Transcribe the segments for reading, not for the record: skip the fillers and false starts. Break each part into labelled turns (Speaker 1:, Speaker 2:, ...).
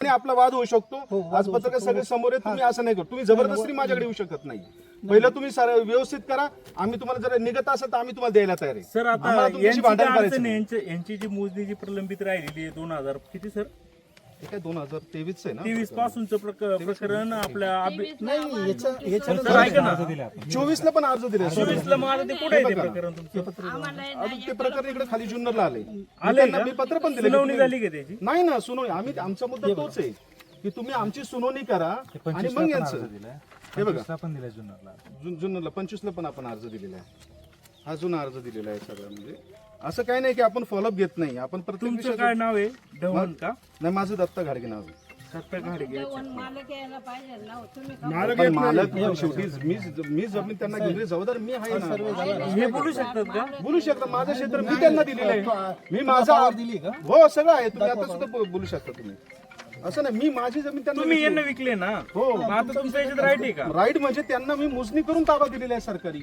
Speaker 1: आणि आपला वाद होऊ शकतो. आज पत्रकार सगळे समोर आहे, तुम्ही असं नाही करू. तुम्ही जबरदस्ती माझ्याकडे येऊ शकत नाही. पहिलं तुम्ही व्यवस्थित करा. आम्ही तुम्हाला जर निघत असेल तर आम्ही तुम्हाला द्यायला तयार आहे.
Speaker 2: सर आता
Speaker 1: तुमच्याशी भांडण करायचं नाही.
Speaker 2: यांची जी मोजणी जी प्रलंबित राहिलेली आहे 2000 किती सर
Speaker 1: हे काय 2023 आहे ना,
Speaker 2: 23 पासूनचं प्रकरण आपल्या
Speaker 3: नाही
Speaker 2: सर ऐका ना
Speaker 1: 24 ला पण अर्ज दिले.
Speaker 2: 24 ला मग आता ते कुठे आहे ते प्रकरण तुमचं
Speaker 1: अजून ते प्रकरण इकडे खाली जुन्नरला आले.
Speaker 2: आलंय का?
Speaker 1: मी पत्र पण दिले.
Speaker 2: सुनावणी झाली का त्याची
Speaker 1: नाही ना सुनावणी. आम्ही आमचा मुद्दा तोच आहे की तुम्ही आमची सुनावणी करा आणि मग यांचं हे बघा
Speaker 4: पण दिलाय जुन्नरला.
Speaker 1: जुन्नरला 25 ला पण आपण अर्ज दिलेला आहे. हा जुना अर्ज दिलेला आहे सगळं. म्हणजे असं काही नाही की आपण फॉलोअप घेत नाही. आपण प्रत्येक
Speaker 2: तुमचं काय नाव आहे ढवण का
Speaker 1: नाही, माझं दत्ता घाडगे नाव आहे.
Speaker 2: सत्ता घाडगे
Speaker 5: मालक यायला पाहिजे ना तुम्ही
Speaker 1: पण मालक शेवटी मी जमीन त्यांना घेतली, जबाबदार मी आहे ना.
Speaker 2: हे बोलू शकतात का
Speaker 1: बोलू शकता. माझं क्षेत्र मी त्यांना दिलेलं आहे. मी माझा
Speaker 3: दिली का?
Speaker 1: हो सगळं आहे. तुम्ही आता सुद्धा बोलू शकता. तुम्ही असं नाही, मी माझी जमीन त्यांना
Speaker 2: तुम्ही यांना विकले ना
Speaker 1: हो.
Speaker 2: मग आता तुमचं याच्यात राईट आहे का
Speaker 1: राईट म्हणजे त्यांना मी मोजणी करून ताबा दिलेला आहे सरकारी.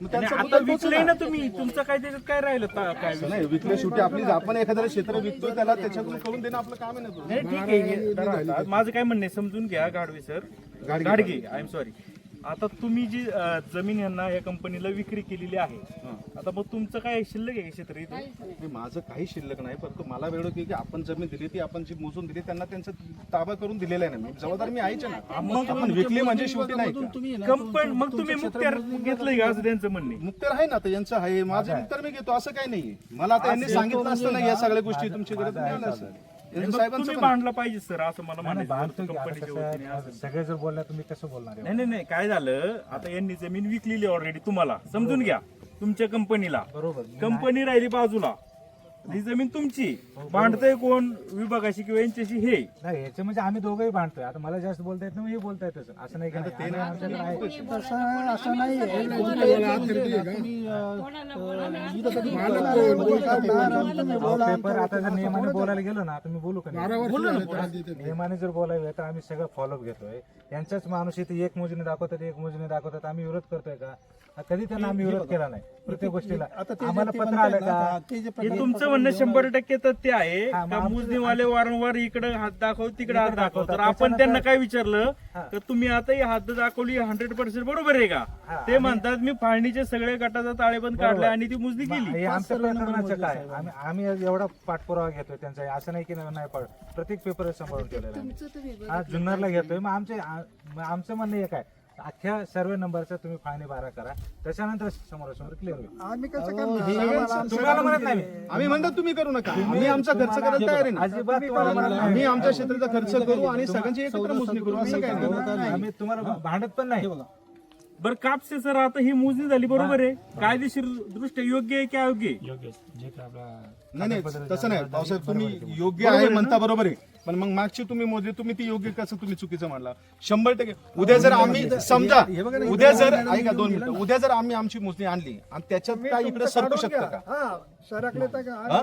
Speaker 1: मग त्यांचा
Speaker 2: आता
Speaker 1: मुद्दा तोच
Speaker 2: विकले
Speaker 1: आहे
Speaker 2: ना तुम्ही तुमचं काय त्याच्यात काय राहिलं काय
Speaker 1: असं नाही, विकले शेवटी आपली आपण एखाद्याला क्षेत्र विकतोय त्याला त्याच्यातून करून देणं आपलं काम आहे ना.
Speaker 2: नाही ठीक आहे हे धरा. माझं काय म्हणणं आहे समजून घ्या Gadve sir Gadge I am sorry. आता तुम्ही जी जमीन यांना या कंपनीला विक्री केलेली आहे आता मग तुमचं काय शिल्लक आहे क्षेत्र इथे
Speaker 1: हे माझं काही शिल्लक नाही. फक्त मला वेळ की आपण जमीन दिली ती आपण जी मोजून दिली त्यांना त्यांचा ताबा करून दिलेला आहे ना. मी जबाबदार मी आहेच ना.
Speaker 2: मग
Speaker 1: आपण विकली म्हणजे शेवटी नाही का?
Speaker 3: तुम्ही ना,
Speaker 2: कंपनी मग तुम्ही मुक्त्यार घेतलंय का असं त्यांचं म्हणणे
Speaker 1: मुक्तर आहे ना, तर यांचं आहे. माझं मुक्तर मी घेतो असं काही नाहीये. मला आता यांनी सांगितलं असतं ना या सगळ्या गोष्टी तुमची गरज नाही आलं असं. यांचं साहेबांचं
Speaker 2: तुम्ही
Speaker 1: पण-
Speaker 2: भांडला पाहिजे सर असं मला म्हणायचं
Speaker 4: बांधतो की आता
Speaker 2: कंपनीच्या
Speaker 4: कसं
Speaker 2: वतीने
Speaker 4: आहे,
Speaker 2: असं.
Speaker 4: सगळे जर बोलला तुम्ही कसं बोलणार आहे?
Speaker 2: नाही नाही नाही काय झालं आता यांनी जमीन विकलेली ऑलरेडी तुम्हाला समजून घ्या तुमच्या कंपनीला
Speaker 4: बरोबर.
Speaker 2: कंपनी राहिली बाजूला ही जमीन तुमची भांडतय कोण विभागाशी किंवा यांच्याशी हे
Speaker 4: नाही याचे म्हणजे आम्ही दोघंही बांधतोय. आता मला जास्त बोलता येत नाही, हे बोलता येत असं नाही का? आम्ही आमच्याकडे आहे.
Speaker 3: असं नाही
Speaker 4: पेपर आता जर नियमाने बोलायला गेलो ना तर मी बोलू का नाही? नियमाने जर बोलायला तर आम्ही सगळं फॉलोअप घेतोय. यांचाच माणूस इथे एक मोजणी दाखवतात एक मोजणी दाखवतात. आम्ही विरोध करतोय का? कधी त्यांना आम्ही विरोध केला नाही. प्रत्येक गोष्टीला आम्हाला पत्र आलं का?
Speaker 2: हे तुमचं म्हणणं 100% तथ्य आहे का मोजणीवाले वारंवार इकडे हात दाखव तिकडे हात दाखव तर आपण त्यांना काय विचारलं तर तुम्ही आता ही हात दाखवली 100% बरोबर आहे का? ते म्हणतात मी फाळणीचे सगळे गटाचा ताळेबंद काढला आणि ती मोजणी केली.
Speaker 4: हे आमच्या प्रकरणाचं काय? आम्ही एवढा पाठपुरावा घेतोय त्यांचा. असं नाही की नाही पाड प्रत्येक पेपर सांभाळून केलेला आहे. हा जुन्नरला घेतोय. मग आमचं म्हणणं एक आहे अख्ख्या सर्वे नंबरचा तुम्ही फाळणी 12 करा त्याच्यानंतर समोरासमोर क्लिअर होईल.
Speaker 3: आम्ही कसं करणार?
Speaker 4: तुम्हाला म्हणत नाही
Speaker 1: आम्ही म्हणतो तुम्ही करू नका. आम्ही आमचा खर्च करायला तयार आहे ना.
Speaker 4: अजिबात तुम्हाला म्हणत नाही.
Speaker 1: आम्ही आमच्या क्षेत्राचा खर्च करू आणि सगळ्यांची एकत्र मोजणी करू असं काय नाही.
Speaker 4: आम्ही तुम्हाला भांडत पण नाही.
Speaker 2: बरं कापसे सर आता ही मोजणी झाली बरोबर आहे कायदेशीर दृष्ट्या योग्य आहे की अयोग्य आहे?
Speaker 1: नाही नाही तसं नाही भाऊसाहेब. तुम्ही योग्य आहे म्हणता बरोबर आहे. पण मग मागची तुम्ही मोजली तुम्ही ती योग्य कसं तुम्ही चुकीचं म्हणला 100%. उद्या जर आम्ही समजा उद्या जर ऐका 2 मिनिटं उद्या जर आम्ही आमची मोजणी आणली आणि त्याच्यात काय इकडे सरकू शकतं का?
Speaker 3: हा सरकले तर का?
Speaker 1: हा?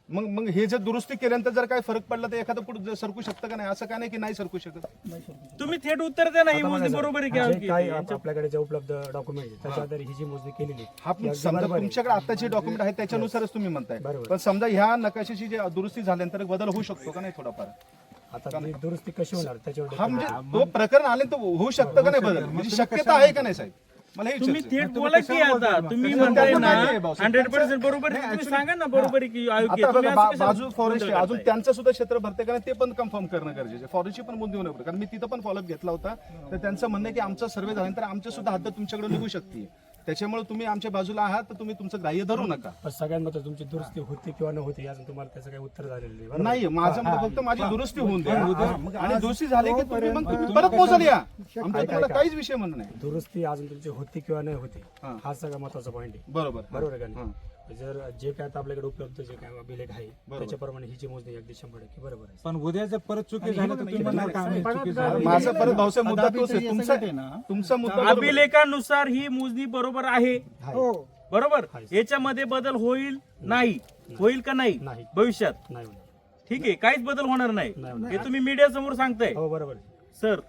Speaker 1: मग हे जर दुरुस्ती केल्यानंतर जर काय फरक पडला तर एखादं पुढे सरकू शकतं का नाही? असं काय नाही की नाही सरकू शकत.
Speaker 2: तुम्ही थेट उत्तर द्या ना ही मोजणी बरोबर आहे की अयोग्य
Speaker 6: काय
Speaker 2: आहे?
Speaker 6: आपल्याकडे जे उपलब्ध डॉक्युमेंट आहे त्याच्या आधारे ही जी मोजणी केलेली आहे,
Speaker 1: हा पण समजा तुमच्याकडे आताचे डॉक्युमेंट आहेत त्याच्यानुसारच तुम्ही म्हणताय. पण समजा ह्या नकाशाची जी दुरुस्ती झाल्यानंतर बदल होऊ शकतो का नाही थोडाफार?
Speaker 6: आता ती दुरुस्ती कशी होणार त्याच्यावर
Speaker 1: हा म्हणजे तो प्रकरण आले तर होऊ शकतं का नाही बदल? म्हणजे शक्यता आहे का नाही साहेब? मला हे
Speaker 2: तुम्ही
Speaker 1: विचारायचं.
Speaker 2: थेट बोला की आता तुम्ही म्हणताय ना 100% बरोबर आहे तुम्ही सांगा ना बरोबर आहे की अयोग्य
Speaker 1: आता
Speaker 2: आहे. तुम्ही
Speaker 1: बघा,
Speaker 2: असं कशाला
Speaker 1: बाजू फॉरेस्ट आहे.
Speaker 2: गोंधळ
Speaker 1: अजून त्यांचं सुद्धा क्षेत्र भरते का नाही ते पण कन्फर्म करणं गरजेचं आहे. फॉरेस्टची पण नोंद देऊ नये कारण मी तिथं पण फॉलोअप घेतला होता. तर त्यांचं म्हणणं आहे की आमचा सर्व्हे झाल्यानंतर आमच्या सुद्धा हद्द तुमच्याकडे निघू शकते. त्याच्यामुळे तुम्ही आमच्या बाजूला आहात तर तुम्ही तुमचं ग्राह्य धरू नका.
Speaker 6: पण सगळ्यांमध्ये तुमची दुरुस्ती होती किंवा न होती अजून तुम्हाला त्याचं काही उत्तर झालेलं नाही, बरोबर?
Speaker 1: नाही माझं मत फक्त माझी दुरुस्ती होऊन द्या आणि दुरुस्ती झाली की तुम्ही मग तुम्ही परत मोजाल या. आमचं तुम्हाला काहीच विषय म्हणणं नाही.
Speaker 6: दुरुस्ती अजून तुमची होती किंवा नाही होती हा सगळा महत्वाचा पॉईंट आहे.
Speaker 1: बरोबर
Speaker 6: बरोबर आहे का नाही? जर जे काय आता आपल्याकडे उपलब्ध जे काय अभिलेख आहे त्याच्याप्रमाणे ही जी मोजणी अगदी 100% बरोबर आहे.
Speaker 4: पण उद्या जर परत चुकी झाली तर तुम्ही म्हणणार का आम्ही चुकी झाली?
Speaker 1: माझा परत भाऊसाहेब मुद्दा तोच आहे. तुमचा मुद्दा बरोबर आहे.
Speaker 2: अभिलेखानुसार ही मोजणी बरोबर आहे बरोबर याच्यामध्ये बदल होईल नाही होईल का नाही
Speaker 6: नाही.
Speaker 2: भविष्यात
Speaker 6: नाही होणार.
Speaker 2: ठीक आहे काहीच बदल होणार नाही हे तुम्ही मीडिया समोर सांगताय
Speaker 6: हो बरोबर आहे.
Speaker 2: सर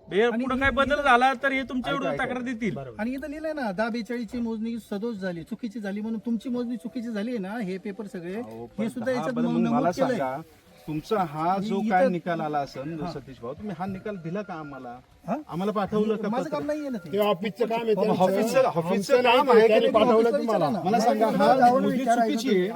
Speaker 2: पुढे काय बदल झाला तर हे तुमच्या विरोधात तक्रार देतील.
Speaker 3: आणि इथं लिहिलंय ना 10-42 ची मोजणी सदोष झाली चुकीची झाली म्हणून तुमची मोजणी चुकीची झाली ना हे पेपर सगळे हे सुद्धा याच्यात
Speaker 1: बरं, मग
Speaker 3: नमूद
Speaker 1: मला
Speaker 3: केलंय.
Speaker 1: सांगा तुमचा हा जो काय निकाल आला असेल सतीश भाऊ, तुम्ही हा निकाल दिला का आम्हाला? आम्हाला पाठवलं का?
Speaker 3: माझं काम नाहीये ना ते.
Speaker 1: ऑफिसचं काम काम आहे की पाठवलं तुम्हाला? मला सांगा, हा मुद्दे चुकीची आहे,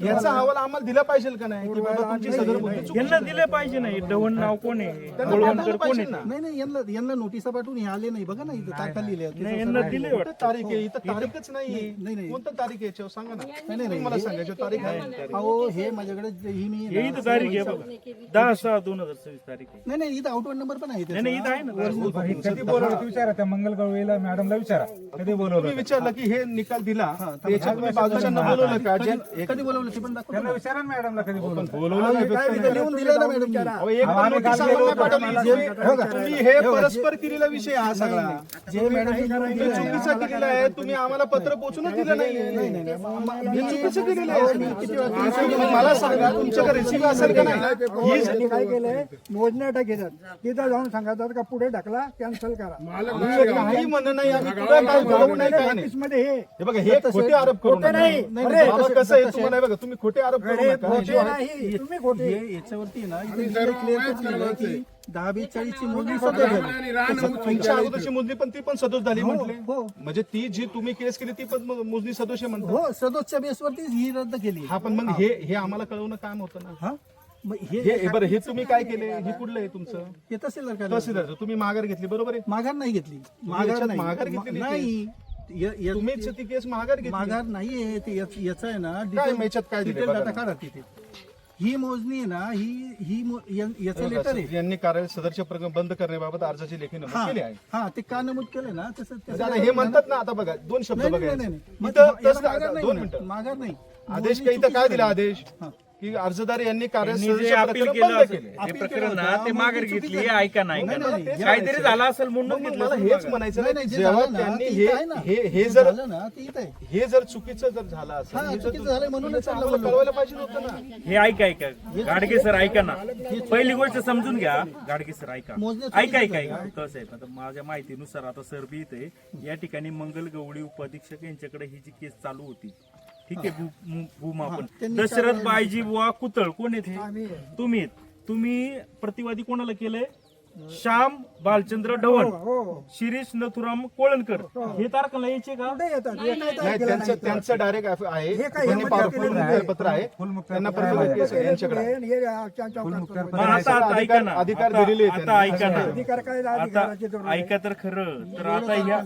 Speaker 1: याचा अहवाल आम्हाला दिला पाहिजे का नाही, की बाबा तुमची सदर मुद्दे चुकीची
Speaker 2: यांना दिले पाहिजे नाही. ढवण नाव कोण आहे? गोळवणकर कोण आहे?
Speaker 3: नाही नाही, यांना नोटिसा पाठवून हे आले नाही. बघा ना इथं तारखा लिहिल्या
Speaker 2: नाही, यांना दिले
Speaker 1: कुठं
Speaker 2: वाटतं.
Speaker 1: तारीख आहे? इथं तारीखच नाही.
Speaker 3: नाही.
Speaker 1: कोणतं तारीख आहे याच्यावर सांगा ना. नाही मला सांगायचं तारीख आहे.
Speaker 3: अहो हे माझ्याकडे ही मी
Speaker 2: हे इथं तारीख आहे बघा, 10/6/2026 तारीख आहे.
Speaker 3: नाही इथं आउटवर्ड नंबर पण आहे
Speaker 2: नाही इथं आहे ना.
Speaker 4: कधी बोलवलं ते विचारा, त्या मंगल गवळीला मॅडमला विचारा कधी बोलवलं.
Speaker 1: तुम्ही विचारलं की हे निकाल दिला, त्याच्यात तुम्ही बाजूच्यांना बोलवलं का?
Speaker 3: कधी बोलवलं ते पण दाखवतो.
Speaker 4: त्यांना विचारा ना मॅडमला कधी बोलवलं.
Speaker 1: बोलवलं नाही फक्त.
Speaker 3: इथं लिहून दिलं ना मॅडम.
Speaker 1: अहो, एक पण नोटीस आम्हाला पाठवली. तुम्ही हे परस्पर केलेला विषय हा सगळा.
Speaker 3: जे मॅडम
Speaker 1: तुम्ही चुकीचा केलेला आहे. तुम्ही आम्हाला पत्र पोहोचूनच दिलं नाही. हे चुकीचं केलेलं आहे. मला सांगा, तुमच्याकडे रेसिपी असेल का नाही?
Speaker 3: त्यांनी काय केलंय, मोजण्या टाकायच्यात तिथं जाऊन सांगायचं का पुढे ढकला, कॅन्सल करा.
Speaker 1: काही म्हणणं नाही, आम्ही कुठं काय बोलवू नाही, काही नाही.
Speaker 3: मध्ये
Speaker 1: हे बघा, हे खोटे आरोप करू नका. बाबा कसं आहे तुम्हाला, बघा तुम्ही खोटे आरोप करू नका.
Speaker 3: तुम्ही खोटे याच्यावरती ना क्लिअर केलं की 10-20-40 ची मोजणी सदोष झाली.
Speaker 1: तुमच्या अगोदरची मोजणी पण ती पण सदोष झाली म्हटले.
Speaker 3: हो.
Speaker 1: म्हणजे ती जी तुम्ही केस केली ती पण मोजणी सदोष आहे म्हणतो.
Speaker 3: हो सदोषच्या बेसवरती ही रद्द केली.
Speaker 1: हा पण मग हे आम्हाला कळवणं काम होतं ना.
Speaker 3: हा मग
Speaker 1: हे बरं, हे तुम्ही काय केले? हे कुठलं आहे तुमचं?
Speaker 3: हे तहसीलदार काय
Speaker 1: तहसीलदार. तुम्ही माघार घेतली, बरोबर आहे?
Speaker 3: माघार नाही घेतली.
Speaker 1: याच्यात माघार घेतलेली
Speaker 3: नाही
Speaker 1: तुम्हीच ती केस माघार घेतली.
Speaker 3: माघार नाहीये ते याचं आहे ना
Speaker 1: काय याच्यात काय दिले
Speaker 3: डिटेल
Speaker 1: बघा
Speaker 3: डाटा
Speaker 1: ना.
Speaker 3: काढा तिथे. ही मोजणी आहे ना याचं लेटर आहे.
Speaker 1: यांनी कार्यालय सदरचे प्रकरण बंद करण्याबाबत अर्जाची लेखी नमूद केली आहे.
Speaker 3: हा ते का नमूद केलं ना तसं
Speaker 1: आता हे म्हणतात ना, आता बघा दोन शब्द बघा
Speaker 3: नाही.
Speaker 1: इथं
Speaker 3: याला
Speaker 1: तसं-
Speaker 3: माघार नाही
Speaker 1: 2
Speaker 3: ना.
Speaker 1: मिनिटं.
Speaker 3: माघार नाही.
Speaker 1: आदेश काय इथं काय दिला? आदेश की अर्जदार यांनी कार्यालय
Speaker 2: यांनी जे
Speaker 1: सदरचे
Speaker 2: अपील
Speaker 1: प्रकरण
Speaker 2: केलं
Speaker 1: बंद
Speaker 2: असेल,
Speaker 1: केले.
Speaker 2: ते प्रकरण ना ते माघार घेतली, ऐका ना ऐका ना.
Speaker 1: नाही, तेच
Speaker 2: काहीतरी
Speaker 1: म्हणायचं.
Speaker 2: झालं असेल म्हणून
Speaker 1: मग
Speaker 2: घेतलं
Speaker 1: मला
Speaker 2: असेल
Speaker 1: हेच
Speaker 2: माघार.
Speaker 1: म्हणायचं
Speaker 3: नाही,
Speaker 1: नाही,
Speaker 3: जे
Speaker 1: जेव्हा
Speaker 3: झालं ना,
Speaker 1: त्यांनी
Speaker 3: ते इथं आहे ना.
Speaker 1: हे
Speaker 3: जे
Speaker 1: जर
Speaker 3: झालं ना ते इथं आहे.
Speaker 1: हे जर चुकीचं जर झालं असेल,
Speaker 3: हा,
Speaker 1: हे जर
Speaker 3: चुकीचं झालंय म्हणूनच
Speaker 1: आम्हाला कळवायला पाहिजे होतं ना.
Speaker 2: हे ऐका गाडगे सर ऐका ना. पहिली गोष्ट समजून घ्या गाडगे सर, ऐका ऐका कसं आहे आता माझ्या माहितीनुसार आता सर बी इथे या ठिकाणी मंगल गवळी उपअधीक्षक यांच्याकडे ही जी केस चालू होती, ठीक आहे, भूमापन दशरथ बायजी बुवा कुतळ कोण येथे तुम्ही प्रतिवादी कोणाला केलंय? श्याम बालचंद्र ढवण, शिरीष नथुराम कोळणकर. हे तारखेला यायचे का?
Speaker 1: नाही, त्यांचं डायरेक्ट आहे, त्यांनी पत्र आहे, त्यांना परत केस आहे यांच्याकडे.
Speaker 2: मग आता ऐका ना,
Speaker 1: अधिकार दिलेले आहेत
Speaker 2: आता ऐका ना, आता ऐका तर खरं तर आता ह्या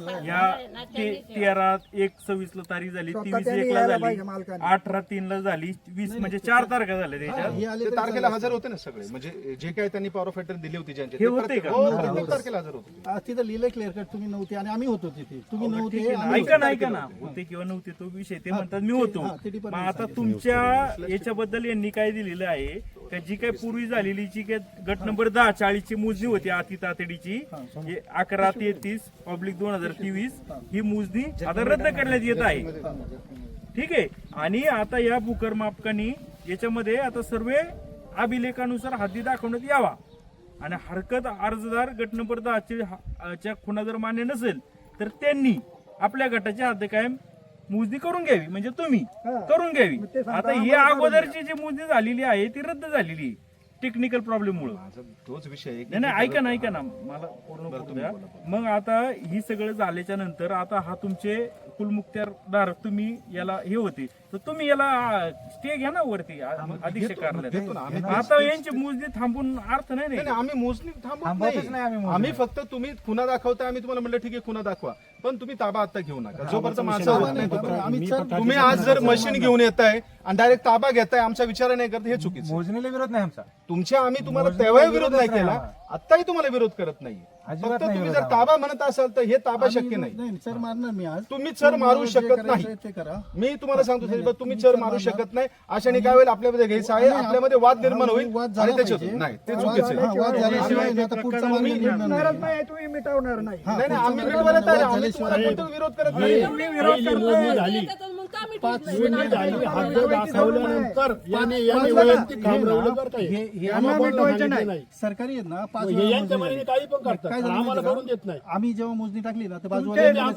Speaker 2: 13/1/26 ला तारीख झाली, 23/1 ला झाली, 18/3 ला झाली, 20 म्हणजे 4 तारखा झाल्या त्याच्यात.
Speaker 1: ते तारखेला हजर होते ना सगळे, म्हणजे जे काही त्यांनी पॉवर ऑफ अटर्नी दिली होती ज्यांचे,
Speaker 2: हे होते का?
Speaker 1: हो, प्रत्येक तारखेला हजर होते.
Speaker 3: तिथं लिहिलंय क्लिअर कट तुम्ही नव्हते आणि आम्ही होतो तिथे. तुम्ही नव्हते
Speaker 2: ऐका ना होते किंवा नव्हते तो विषय, ते म्हणतात मी होतो. मग आता तुमच्या याच्याबद्दल यांनी काय दिलेलं आहे का, जी काही पूर्वी झालेली जी काही गट नंबर 10/40 ची मोजणी होती अति तातडीची 11/33/2023 ही मोजणी आता रद्द करण्यात येत आहे, ठीक आहे. आणि आता या भूकर मापकांनी याच्यामध्ये आता सर्व अभिलेखानुसार हद्दी दाखवण्यात यावा आणि हरकत अर्जदार गट नंबर 10 खुणा जर मान्य नसेल तर त्यांनी आपल्या गटाची हद्द कायम मोजणी करून घ्यावी, म्हणजे तुम्ही करून घ्यावी. आता ही अगोदरची जी मोजणी झालेली आहे ती रद्द झालेली आहे टेक्निकल प्रॉब्लेम मुळे.
Speaker 1: तोच विषय आहे.
Speaker 2: नाही ऐका ना मला पूर्ण करू द्या. मग आता ही सगळं झाल्याच्या नंतर आता हा तुमचे कुलमुख्तारदार तुम्ही याला हे होते तर तुम्ही याला स्टे घ्या ना वरती अधीक्षक कार्यालयात. आता यांची मोजणी थांबून अर्थ नाही.
Speaker 1: नाही, आम्ही मोजणी थांबवत नाही. आम्ही फक्त तुम्ही खुना दाखवता, आम्ही तुम्हाला म्हणलं ठीक आहे खुना दाखवा, पण तुम्ही ताबा आता घेऊ नका जोपर्यंत माझं होत नाही तोपर्यंत. तुम्ही आज जर मशीन घेऊन येताय आणि डायरेक्ट ताबा घेताय, आमचा विचार नाही करत, हे चुकीचं.
Speaker 4: मोजणीला विरोध नाही आमचा.
Speaker 1: तुमच्या आम्ही तुम्हाला तेव्हाही विरोध नाही केला, आताही तुम्हाला विरोध करत नाही. फक्त तुम्ही जर ताबा म्हणत असाल तर हे ताबा शक्य नाही.
Speaker 3: सर मारणार मी आज.
Speaker 1: तुम्ही चर मारू शकत नाही.
Speaker 3: ते करा.
Speaker 1: मी तुम्हाला सांगतो साहेब, तुम्ही चर मारू शकत नाही. अशाने काय होईल, आपल्यामध्ये घ्यायचं आहे, आपल्यामध्ये वाद निर्माण होईल आणि त्याच्यातून नाही, ते चुकीचं आहे.
Speaker 3: वाद झाल्याशिवाय ना आता पुढचा मार्ग निघणार नाही.
Speaker 6: तुम्ही मिटवणार नाही.
Speaker 1: नाही, आम्ही मिटवायला तयार आहे. आम्ही तुम्हाला कोणताच विरोध करत नाही.
Speaker 5: तर मग का
Speaker 7: दाखवल्यानंतर याने वैयक्तिक काम राहिलं बरं का हे.
Speaker 3: यांना भेटवायचे नाही सरकारी आहेत ना 5 वेळा
Speaker 7: यांच्या
Speaker 3: मोजणी
Speaker 7: मनाने काही पण करतात
Speaker 3: काय झालं
Speaker 7: आम्हाला
Speaker 3: माहिती
Speaker 7: करून देत नाही.
Speaker 3: का? आम्ही जेव्हा मोजणी टाकली ना तर बाजूला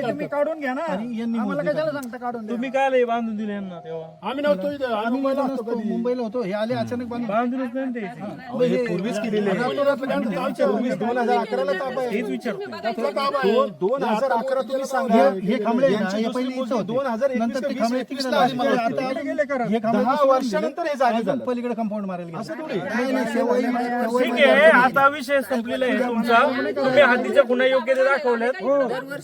Speaker 2: तुम्ही काढून घ्या ना
Speaker 3: आणि यांनी मोजणी टाकली.
Speaker 2: तुम्ही काय लय बांधून दिले यांना तेव्हा
Speaker 7: आम्ही नव्हतो इथे आम्ही मुंबईला असतो
Speaker 3: नसतो,
Speaker 7: कधी.
Speaker 3: मुंबईला होतो हे आले अचानक बांधून
Speaker 2: बांधूनच नाही ना द्यायचे.
Speaker 1: हे पूर्वीच केलेले आहे. पूर्वीच 2011 ताबा आहे.
Speaker 2: हेच विचारतो.
Speaker 1: 2011 तुम्ही सांगा.
Speaker 3: हे खांबळे आहे ना,
Speaker 1: यांची
Speaker 3: हे
Speaker 1: दुसरी
Speaker 3: पहिले
Speaker 1: मोजणी
Speaker 3: इथं होते.
Speaker 1: 2021
Speaker 3: नंतर ते
Speaker 1: का
Speaker 3: खांबळे
Speaker 1: 20
Speaker 3: तिकडे
Speaker 1: आली मला
Speaker 3: आता
Speaker 1: वाटतं.
Speaker 3: हे खांबळे
Speaker 1: 10 वर्षानंतर हे जागे झालं.
Speaker 3: पलीकडे कंपाऊंड मारायला गेले.
Speaker 1: असं थोडी.
Speaker 3: नाही, नाही, शेवई-
Speaker 2: ठीक आहे आता विषय संपलेला आहे तुमचा. तुम्ही हद्दीच्या खुणा योग्य ते दाखवल्यात.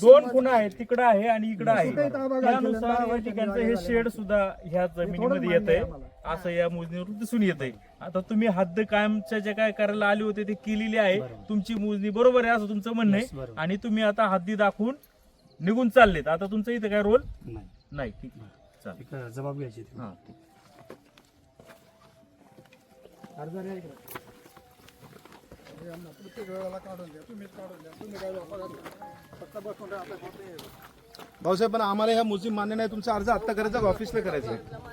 Speaker 2: 2 खुणा आहेत, तिकडं आहे आणि इकडं आहे. त्यानुसार या ठिकाणचं हे शेड सुद्धा ह्या जमिनीमध्ये येत आहे असं या मोजणीवरून दिसून येत आहे. आता तुम्ही हद्द कायमच्या जे काय करायला आले होते ते केलेली आहे. तुमची मोजणी बरोबर आहे असं तुमचं म्हणणं आहे आणि तुम्ही आता हद्दी दाखवून निघून चाललेत. आता तुमचं इथं काय रोल नाही. ठीक आहे चालेल.
Speaker 6: एक जबाब घ्यायची
Speaker 2: हा
Speaker 1: भाऊसाहेब पण आम्हाला ह्या मोजणी मान्य नाही. तुमचा अर्ज आत्ता करायचा का ऑफिसला करायचा आहे?
Speaker 6: जबाब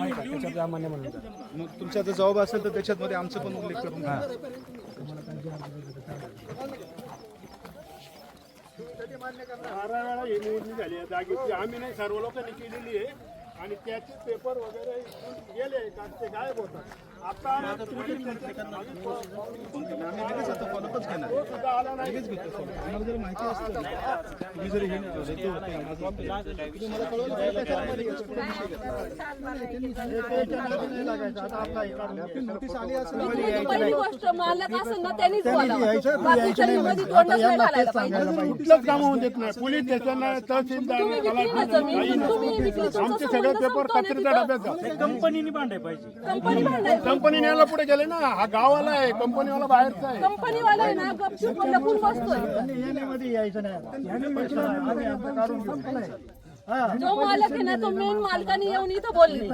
Speaker 6: आहे का त्याच्यात अमान्य म्हणून
Speaker 1: मग तुमचा जर जबाब असेल तर त्याच्यात आमचं पण उल्लेख करून घ्या.
Speaker 7: बारा वेळा ही मोजणी झाली आहे जागेची. आम्ही नाही सर्व लोकांनी केलेली आहे आणि त्याचे पेपर वगैरे इथून गेले का ते गायब होतात. आता
Speaker 1: फॉलोअपच घेणार.
Speaker 7: सुद्धा आला नाही.
Speaker 1: आम्हाला जर माहिती असतं ना, तुम्ही जर हे नाही ठेवलं, ते होते आम्हाला. तुम्ही मला कळवलं तर त्याच्यामध्ये नोटीस आली असेल.
Speaker 5: पहिली गोष्ट मालक असेल ना त्यांनीच बोलावं. बाकीच्यांनी मध्ये तोंडच नाही घालायला पाहिजे.
Speaker 7: कुठलंच काम होऊन देत नाही. पोलीस स्टेशन तहसीलदार
Speaker 5: तुम्ही विकली ना जमीन, तुम्ही विकली, तुमचा
Speaker 7: आमचे सगळे
Speaker 5: संबंध
Speaker 7: पेपर
Speaker 5: संपतो आणि
Speaker 7: कचऱ्याच्या
Speaker 5: तिथं
Speaker 7: डब्यात जातात.
Speaker 2: कंपनीने भांडाय पाहिजे.
Speaker 5: कंपनी भांडायची.
Speaker 7: कंपनी न्यायला पुढे गेले ना. हा गावाला आहे, कंपनीवाला बाहेरचा आहे.
Speaker 5: कंपनीवाला आहे ना गपचूप लपून बसतोय. जो मालक आहे ना तो मेन मालकाने येऊन इथं बोलले.